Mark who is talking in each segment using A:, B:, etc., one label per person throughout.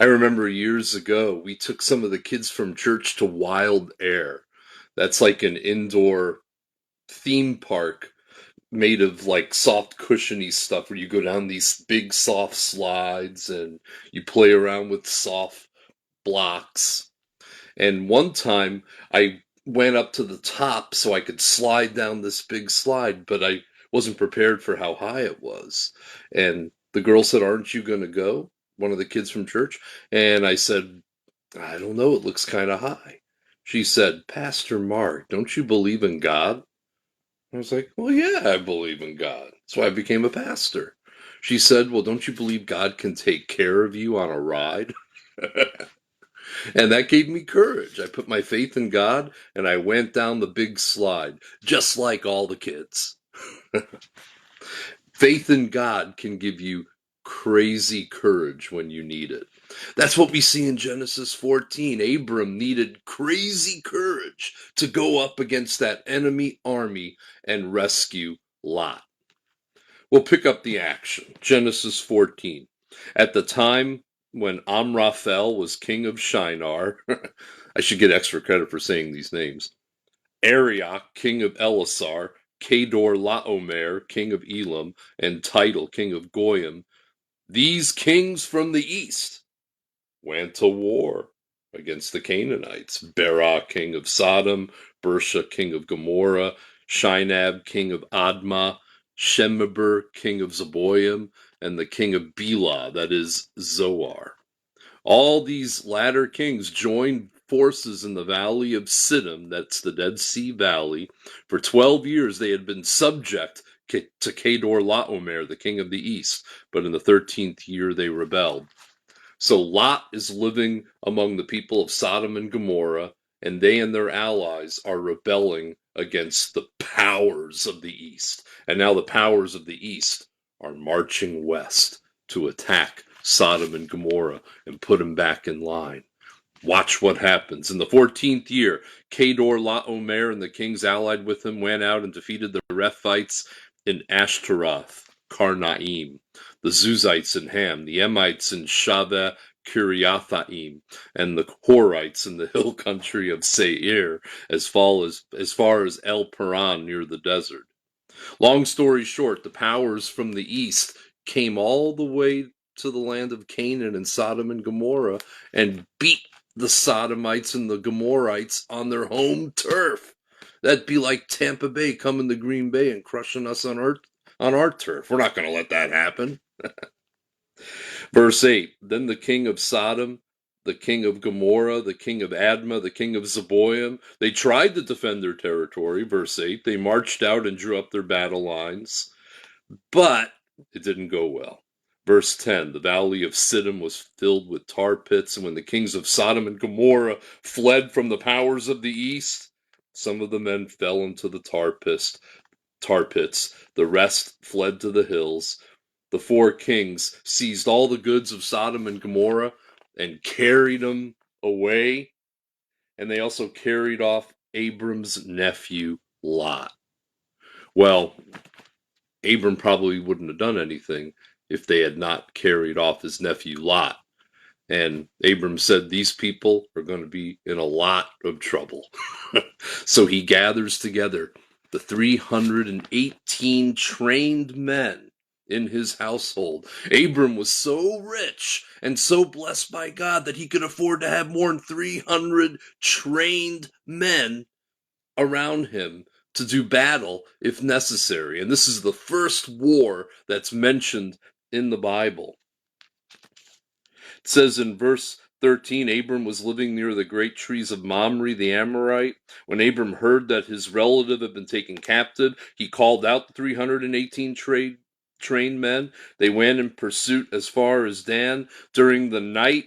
A: I remember years ago, we took some of the kids from church to Wild Air. That's like an indoor theme park made of like soft cushiony stuff where you go down these big soft slides and you play around with soft blocks. And one time I went up to the top so I could slide down this big slide, but I wasn't prepared for how high it was. And the girl said, "Aren't you going to go?" One of the kids from church. And I said, "I don't know. It looks kind of high." She said, "Pastor Mark, don't you believe in God?" I was like, "Well, yeah, I believe in God. That's why I became a pastor." She said, "Well, don't you believe God can take care of you on a ride?" And that gave me courage. I put my faith in God and I went down the big slide, just like all the kids. Faith in God can give you crazy courage when you need it. That's what we see in Genesis 14. Abram needed crazy courage to go up against that enemy army and rescue Lot. We'll pick up the action. Genesis 14. At the time when Amraphel was king of Shinar, I should get extra credit for saying these names. Arioch, king of Elasar, Kedor Laomer, king of Elam, and Tidal, king of Goyim, these kings from the east went to war against the Canaanites. Bera, king of Sodom, Bersha, king of Gomorrah, Shinab, king of Admah, Shemeber, king of Zeboim, and the king of Bela, that is Zoar. All these latter kings joined forces in the valley of Siddim, that's the Dead Sea Valley. For 12 years they had been subject to Kedor Laomer, the king of the east, but in the 13th year they rebelled. So Lot is living among the people of Sodom and Gomorrah, and they and their allies are rebelling against the powers of the east. And now the powers of the east are marching west to attack Sodom and Gomorrah and put them back in line. Watch what happens. In the 14th year, Kedor Laomer and the kings allied with him went out and defeated the Rephites in Ashtaroth, Karnaim, the Zuzites in Ham, the Emites in Shaveh Kiriathaim, and the Horites in the hill country of Seir, as far as El Paran near the desert. Long story short, the powers from the east came all the way to the land of Canaan and Sodom and Gomorrah and beat the Sodomites and the Gomorrites on their home turf. That'd be like Tampa Bay coming to Green Bay and crushing us on our turf. We're not going to let that happen. Verse 8, then the king of Sodom, the king of Gomorrah, the king of Admah, the king of Zeboim, they tried to defend their territory. Verse 8, they marched out and drew up their battle lines, but it didn't go well. Verse 10, the valley of Siddim was filled with tar pits, and when the kings of Sodom and Gomorrah fled from the powers of the east, some of the men fell into the tar pits. The rest fled to the hills. The four kings seized all the goods of Sodom and Gomorrah and carried them away, and they also carried off Abram's nephew Lot. Well, Abram probably wouldn't have done anything if they had not carried off his nephew Lot. And Abram said, these people are going to be in a lot of trouble. So he gathers together the 318 trained men in his household. Abram was so rich and so blessed by God that he could afford to have more than 300 trained men around him to do battle if necessary. And this is the first war that's mentioned in the Bible. It says in verse 13, Abram was living near the great trees of Mamre the Amorite. When Abram heard that his relative had been taken captive, he called out the 318 trained men. They went in pursuit as far as Dan. During the night,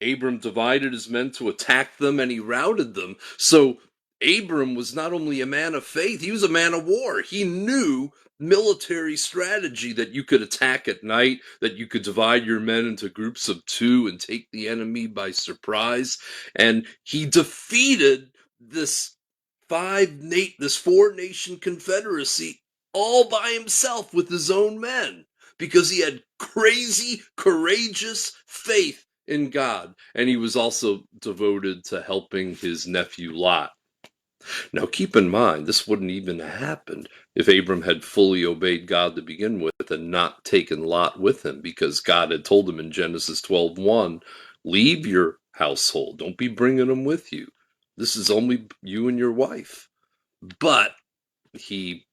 A: Abram divided his men to attack them, and he routed them. So Abram was not only a man of faith, he was a man of war. He knew military strategy, that you could attack at night, that you could divide your men into groups of two and take the enemy by surprise. And he defeated this four-nation confederacy all by himself with his own men, because he had crazy, courageous faith in God, and he was also devoted to helping his nephew Lot. Now, keep in mind, this wouldn't even have happened if Abram had fully obeyed God to begin with and not taken Lot with him, because God had told him in Genesis 12:1, leave your household. Don't be bringing them with you. This is only you and your wife. But he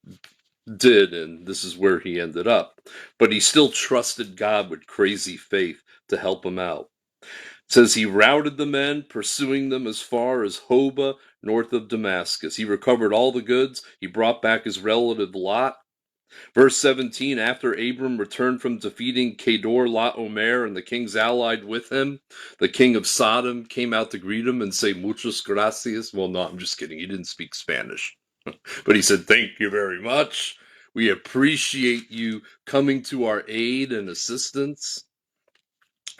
A: did, and this is where he ended up. But he still trusted God with crazy faith to help him out. It says he routed the men, pursuing them as far as Hobah, north of Damascus. He recovered all the goods. He brought back his relative Lot. Verse 17, after Abram returned from defeating Kedor Laomer and the kings allied with him, the king of Sodom came out to greet him and say, muchas gracias. Well, no, I'm just kidding. He didn't speak Spanish. But he said, thank you very much. We appreciate you coming to our aid and assistance.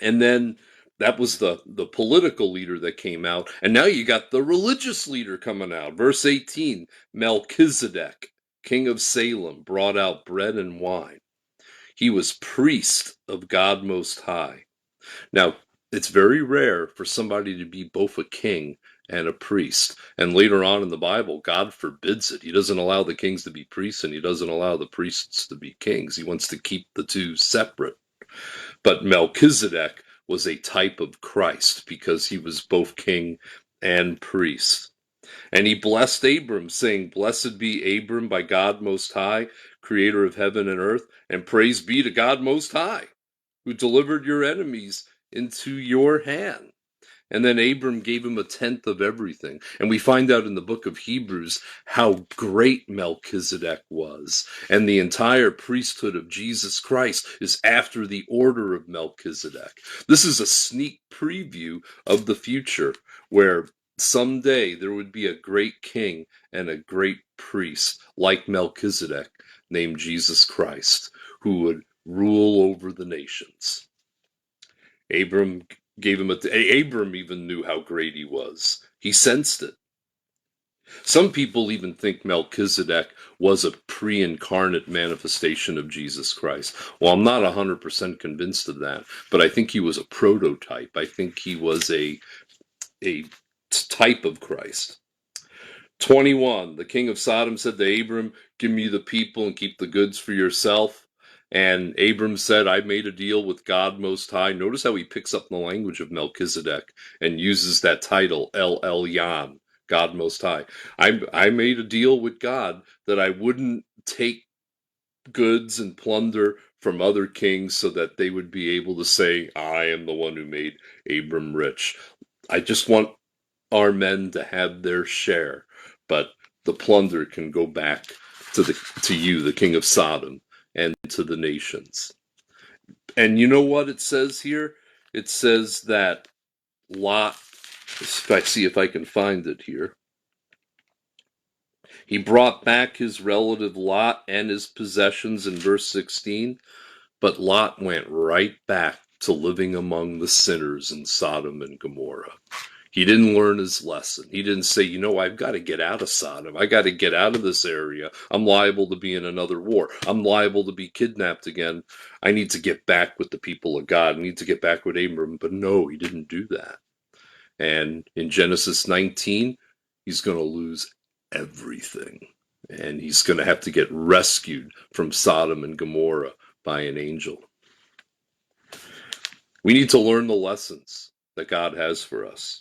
A: And then that was the political leader that came out. And now you got the religious leader coming out. Verse 18, Melchizedek, king of Salem, brought out bread and wine. He was priest of God Most High. Now, it's very rare for somebody to be both a king and a priest. And later on in the Bible, God forbids it. He doesn't allow the kings to be priests, and he doesn't allow the priests to be kings. He wants to keep the two separate. But Melchizedek was a type of Christ because he was both king and priest. And he blessed Abram, saying, blessed be Abram by God Most High, creator of heaven and earth, and praise be to God Most High, who delivered your enemies into your hand. And then Abram gave him a tenth of everything. And we find out in the book of Hebrews how great Melchizedek was. And the entire priesthood of Jesus Christ is after the order of Melchizedek. This is a sneak preview of the future where someday there would be a great king and a great priest like Melchizedek named Jesus Christ who would rule over the nations. Abram even knew how great he was. He sensed it. Some people even think Melchizedek was a pre-incarnate manifestation of Jesus Christ. Well, I'm not 100% convinced of that, but I think he was a prototype. I think he was a type of Christ. 21, the king of Sodom said to Abram, give me the people and keep the goods for yourself. And Abram said, I made a deal with God Most High. Notice how he picks up the language of Melchizedek and uses that title, El Elyon, God Most High. I made a deal with God that I wouldn't take goods and plunder from other kings so that they would be able to say, I am the one who made Abram rich. I just want our men to have their share, but the plunder can go back to you, the king of Sodom, and to the nations. And you know what it says here? It says that Lot, if I see if I can find it here, he brought back his relative Lot and his possessions in verse 16, but Lot went right back to living among the sinners in Sodom and Gomorrah. He didn't learn his lesson. He didn't say, I've got to get out of Sodom. I got to get out of this area. I'm liable to be in another war. I'm liable to be kidnapped again. I need to get back with the people of God. I need to get back with Abram. But no, he didn't do that. And in Genesis 19, he's going to lose everything. And he's going to have to get rescued from Sodom and Gomorrah by an angel. We need to learn the lessons that God has for us.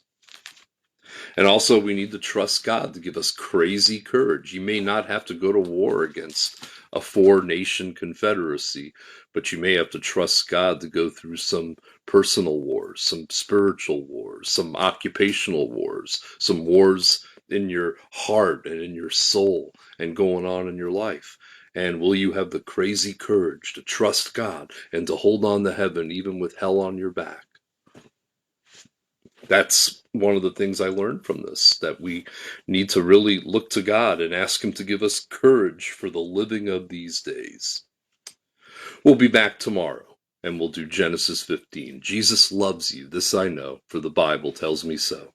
A: And also, we need to trust God to give us crazy courage. You may not have to go to war against a 4-nation confederacy, but you may have to trust God to go through some personal wars, some spiritual wars, some occupational wars, some wars in your heart and in your soul and going on in your life. And will you have the crazy courage to trust God and to hold on to heaven even with hell on your back? That's one of the things I learned from this, that we need to really look to God and ask him to give us courage for the living of these days. We'll be back tomorrow, and we'll do Genesis 15. Jesus loves you, this I know, for the Bible tells me so.